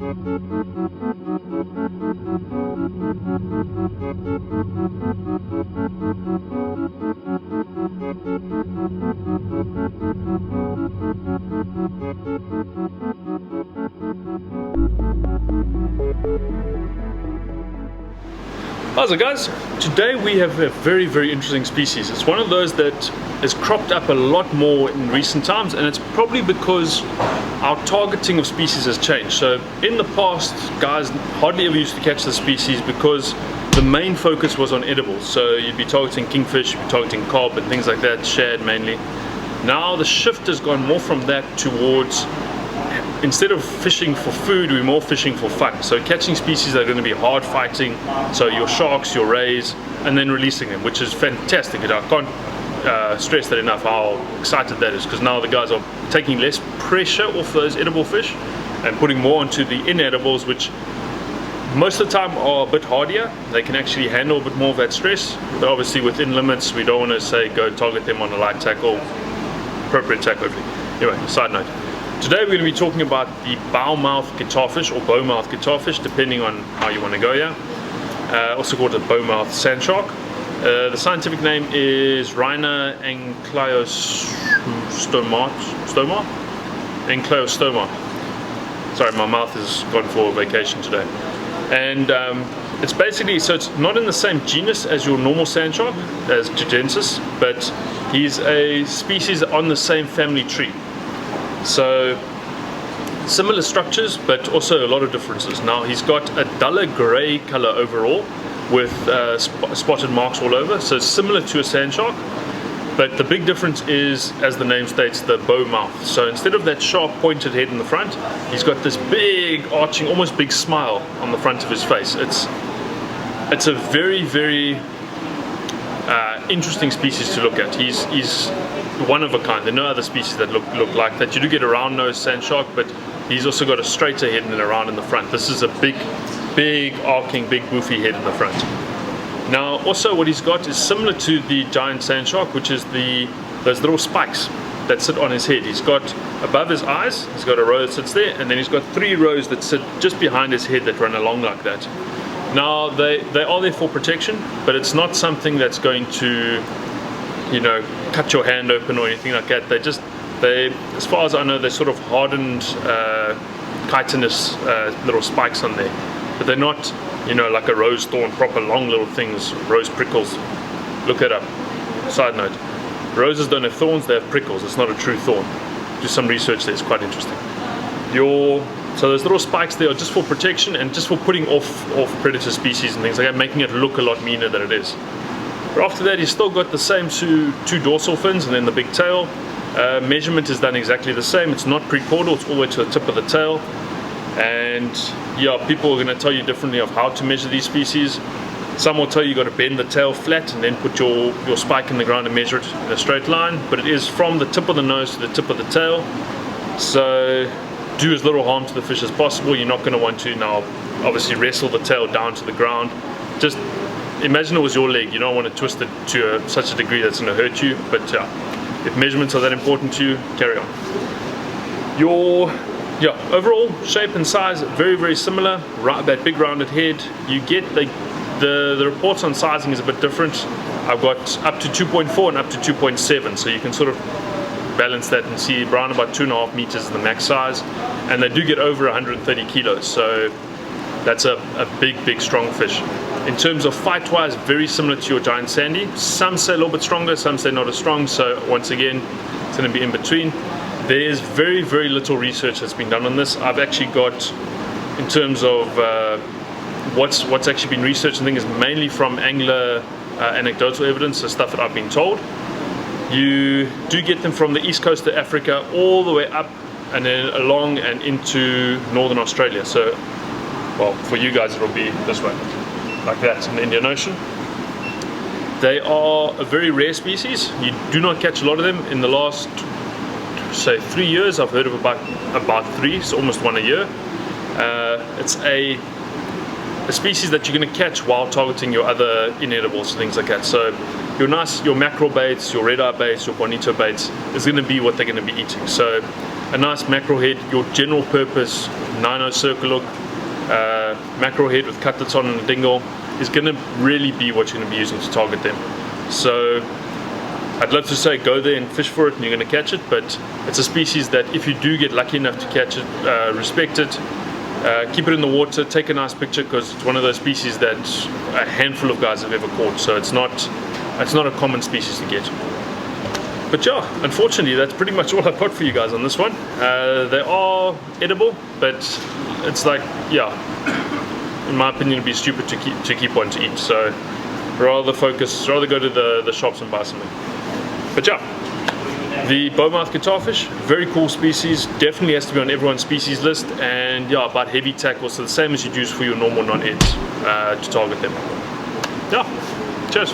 How's it, guys? Today we have a very interesting species. It's one of those that has cropped up a lot more in recent times, and it's probably because our targeting of species has changed. So in the past, guys hardly ever used to catch the species because the main focus was on edibles. So you'd be targeting kingfish, you'd be targeting carp and things like that, shad mainly. Now the shift has gone more from that towards, instead of fishing for food, we're more fishing for fun. So catching species that are going to be hard fighting, so your sharks, your rays, and then releasing them, which is fantastic. I can't stress that enough how excited that is, because now the guys are taking less pressure off those edible fish and putting more onto the inedibles, which most of the time are a bit hardier. They can actually handle a bit more of that stress, but obviously within limits. We don't want to say go target them on a light tackle, appropriate tackle. Anyway, side note. Today we're going to be talking about the Bowmouth guitarfish, or Bowmouth guitarfish, depending on how you want to go here. Also called a Bowmouth sand shark. The scientific name is Rhina Encleostoma. Sorry, my mouth has gone for vacation today. And it's basically, so it's not in the same genus as your normal sand shark, as Gigantus, but he's a species on the same family tree. So similar structures, but also a lot of differences. Now he's got a duller grey color overall with spotted marks all over, so it's similar to a sand shark, but the big difference is, as the name states, the bow mouth. So instead of that sharp pointed head in the front, he's got this big arching, almost big smile on the front of his face. It's a very interesting species to look at. He's one of a kind. There are no other species that look like that. You do get a round nosed sand shark, but he's also got a straighter head and a round in the front. This is a big arcing, big boofy head in the front. Now also what he's got is similar to the giant sand shark, which is those little spikes that sit on his head. He's got above his eyes, he's got a row that sits there, and then he's got 3 rows that sit just behind his head that run along like that. Now they are there for protection, but it's not something that's going to, you know, cut your hand open or anything like that. They, as far as I know, they're sort of hardened chitinous little spikes on there, but they're not, you know, like a rose thorn, proper long little things, rose prickles. Look it up. Side note, roses don't have thorns, they have prickles. It's not a true thorn. Do some research there, it's quite interesting. So those little spikes there are just for protection and just for putting off predator species and things like that, making it look a lot meaner than it is. But after that, he's still got the same two dorsal fins and then the big tail. Measurement is done exactly the same. It's not pre-caudal, it's all the way to the tip of the tail. And yeah, people are going to tell you differently of how to measure these species. Some will tell you got to bend the tail flat and then put your spike in the ground and measure it in a straight line. But it is from the tip of the nose to the tip of the tail. So do as little harm to the fish as possible. You're not going to want to now obviously wrestle the tail down to the ground. Just imagine it was your leg. You don't want to twist it to such a degree that's going to hurt you. But if measurements are that important to you, carry on. Overall shape and size very similar. That big rounded head. You get the reports on sizing is a bit different. I've got up to 2.4 and up to 2.7, so you can sort of balance that and see around about 2.5 meters is the max size, and they do get over 130 kilos, so that's a big strong fish. In terms of fight wise, very similar to your giant sandy. Some say a little bit stronger, some say not as strong, so once again it's going to be in between. There's very little research that's been done on this. I've actually got, in terms of what's actually been researched, I think is mainly from angler anecdotal evidence, the stuff that I've been told. You do get them from the east coast of Africa all the way up and then along and into northern Australia. So, well, for you guys it'll be this way, like that in the Indian Ocean. They are a very rare species. You do not catch a lot of them. In the last, say, 3 years, I've heard of about 3, so almost 1 a year. It's a species that you're going to catch while targeting your other inedibles and things like that. So your mackerel baits, your red eye baits, your bonito baits is going to be what they're going to be eating. So a nice mackerel head, your general purpose 9/0 circle hook, mackerel head with cutlets on and a dingle is going to really be what you're going to be using to target them. So I'd love to say go there and fish for it and you're going to catch it, but it's a species that if you do get lucky enough to catch it, respect it, keep it in the water, take a nice picture, because it's one of those species that a handful of guys have ever caught, so it's not a common species to get. But yeah, unfortunately that's pretty much all I've got for you guys on this one. They are edible, but it's like, yeah, in my opinion it'd be stupid to keep one to eat, so rather go to the shops and buy something. But yeah, the Bowmouth guitarfish, very cool species, definitely has to be on everyone's species list, and yeah, about heavy tackle, so the same as you'd use for your normal non-eds to target them. Yeah, cheers.